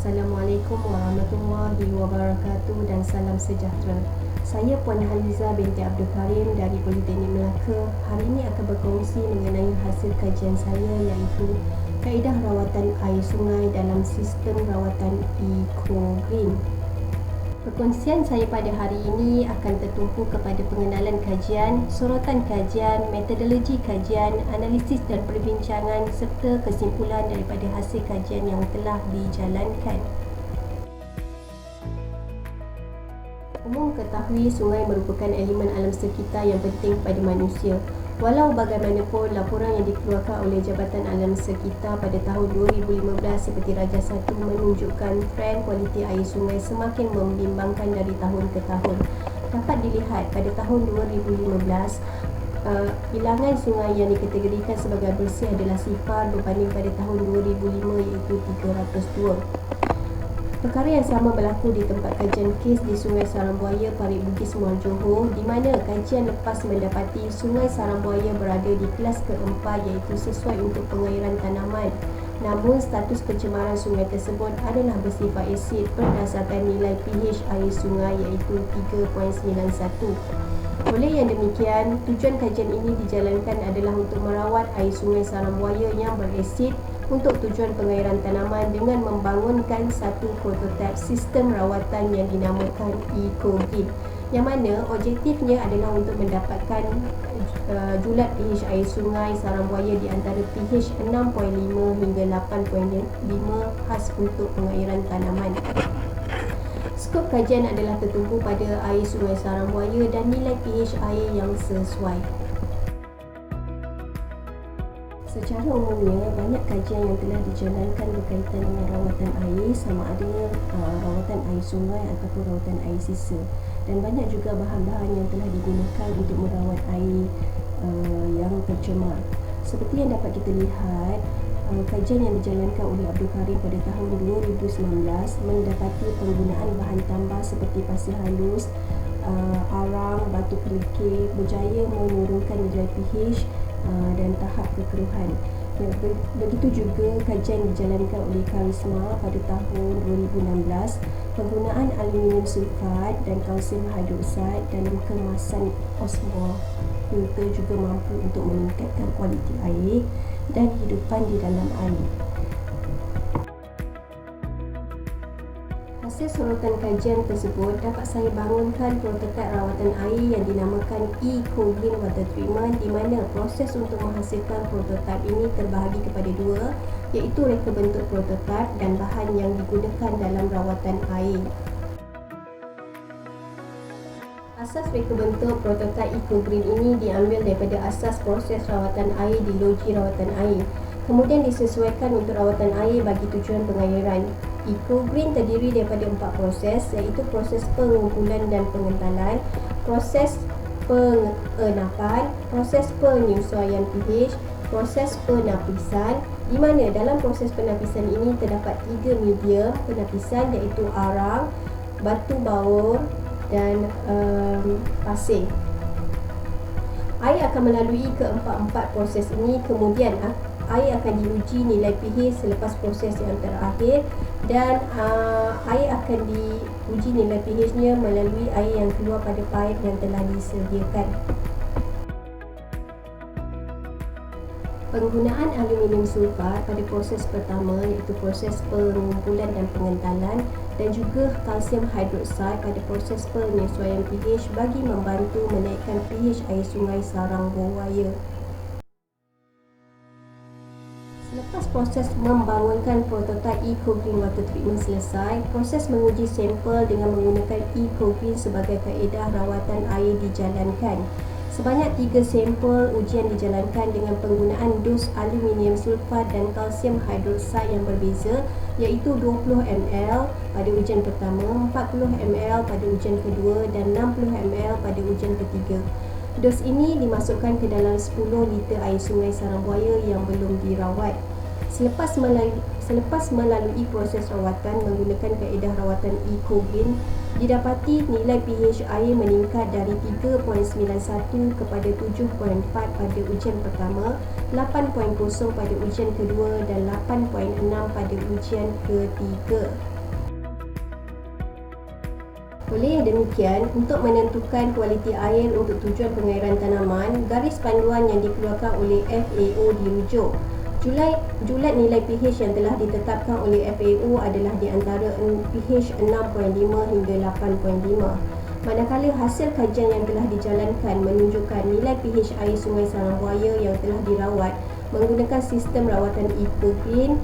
Assalamualaikum warahmatullahi wabarakatuh dan salam sejahtera. Saya Puan Haliza binti Abdul Karim dari Politeknik Melaka. Hari ini akan berkongsi mengenai hasil kajian saya iaitu kaedah rawatan air sungai dalam sistem rawatan eco-green. Perkongsian saya pada hari ini akan tertumpu kepada pengenalan kajian, sorotan kajian, metodologi kajian, analisis dan perbincangan serta kesimpulan daripada hasil kajian yang telah dijalankan. Umum ketahui sungai merupakan elemen alam sekitar yang penting kepada manusia. Walau bagaimanapun, laporan yang dikeluarkan oleh Jabatan Alam Sekitar pada tahun 2015 seperti Raja 1 menunjukkan trend kualiti air sungai semakin membimbangkan dari tahun ke tahun. Dapat dilihat pada tahun 2015, bilangan sungai yang dikategorikan sebagai bersih adalah 0 berbanding pada tahun 2005 iaitu 302. Perkara yang sama berlaku di tempat kajian kes di Sungai Sarangbuaya, Parit Bugis, Muar Johor, di mana kajian lepas mendapati Sungai Sarangbuaya berada di kelas keempat iaitu sesuai untuk pengairan tanaman. Namun status pencemaran sungai tersebut adalah bersifat asid berdasarkan nilai pH air sungai iaitu 3.91. Oleh yang demikian, tujuan kajian ini dijalankan adalah untuk merawat air Sungai Sarangbuaya yang berasid untuk tujuan pengairan tanaman dengan membangunkan satu prototipe sistem rawatan yang dinamakan eco-green, yang mana objektifnya adalah untuk mendapatkan julat pH air Sungai Sarangbuaya di antara pH 6.5 hingga 8.5 khas untuk pengairan tanaman. Skop kajian adalah tertumpu pada air Sungai Sarangbuaya dan nilai pH air yang sesuai. Secara umumnya, banyak kajian yang telah dijalankan berkaitan dengan rawatan air, sama ada rawatan air sungai ataupun rawatan air sisa. Dan banyak juga bahan-bahan yang telah digunakan untuk merawat air yang tercemar. Seperti yang dapat kita lihat, kajian yang dijalankan oleh Abdul Karim pada tahun 2019 mendapati penggunaan bahan tambah seperti pasir halus, arang, batu kerikil berjaya menurunkan nilai pH dan tahap kekeruhan. Begitu juga kajian dijalankan oleh Karisma pada tahun 2016, penggunaan aluminium sulfat dan kalsium hidroksida dalam kemasan osmol filter juga mampu untuk meningkatkan kualiti air dan hidupan di dalam air. Hasil sorotan kajian tersebut dapat saya bangunkan prototipe rawatan air yang dinamakan eco-green water treatment, di mana proses untuk menghasilkan prototipe ini terbahagi kepada dua, iaitu reka bentuk prototipe dan bahan yang digunakan dalam rawatan air. Asas reka bentuk prototipe eco-green ini diambil daripada asas proses rawatan air di loji rawatan air, kemudian disesuaikan untuk rawatan air bagi tujuan pengairan. Eco-green terdiri daripada 4 proses, iaitu proses pengumpulan dan pengentalan, proses pengenapan, proses penyesuaian pH, proses penapisan, di mana dalam proses penapisan ini terdapat 3 medium penapisan iaitu arang, batu baur dan pasir. Air akan melalui keempat-empat proses ini, kemudian air akan diuji nilai pH selepas proses yang terakhir, dan air akan diuji nilai pH-nya melalui air yang keluar pada paip yang telah disediakan. Penggunaan aluminium sulfat pada proses pertama iaitu proses pengumpulan dan pengentalan, dan juga kalsium hidroksida pada proses penyesuaian pH bagi membantu menaikkan pH air Sungai Sarangbuaya. Selepas proses membangunkan prototipe eco-green water treatment selesai, proses menguji sampel dengan menggunakan eco-green sebagai kaedah rawatan air dijalankan. Sebanyak 3 sampel ujian dijalankan dengan penggunaan dos aluminium sulfat dan kalsium hidroksida yang berbeza, iaitu 20 ml pada ujian pertama, 40 ml pada ujian kedua dan 60 ml pada ujian ketiga. Dos ini dimasukkan ke dalam 10 liter air Sungai Sarangbuaya yang belum dirawat. Selepas melalui proses rawatan menggunakan kaedah rawatan eco-green, didapati nilai pH air meningkat dari 3.91 kepada 7.4 pada ujian pertama, 8.0 pada ujian kedua dan 8.6 pada ujian ketiga. Oleh yang demikian, untuk menentukan kualiti air untuk tujuan pengairan tanaman, garis panduan yang dikeluarkan oleh FAO dirujuk. Julat nilai pH yang telah ditetapkan oleh FAO adalah di antara pH 6.5 hingga 8.5. Manakala hasil kajian yang telah dijalankan menunjukkan nilai pH air Sungai Sarangbuaya yang telah dirawat menggunakan sistem rawatan eco-green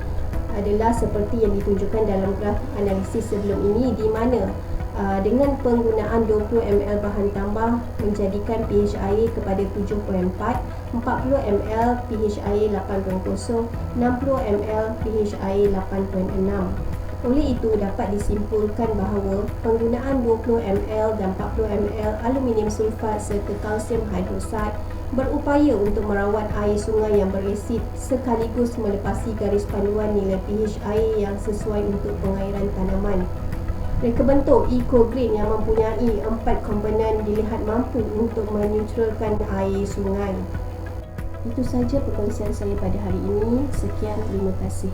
adalah seperti yang ditunjukkan dalam graf analisis sebelum ini, di mana dengan penggunaan 20 ml bahan tambah menjadikan pH air kepada 7.4, 40 ml pH air 8.0, 60 ml pH air 8.6. Oleh itu, dapat disimpulkan bahawa penggunaan 20 ml dan 40 ml aluminium sulfat serta kalsium hidroksida berupaya untuk merawat air sungai yang beresid sekaligus melepasi garis panduan nilai pH air yang sesuai untuk pengairan tanaman. Reka bentuk eco-green yang mempunyai 4 komponen dilihat mampu untuk menetralkan air sungai. Itu saja perkongsian saya pada hari ini. Sekian, terima kasih.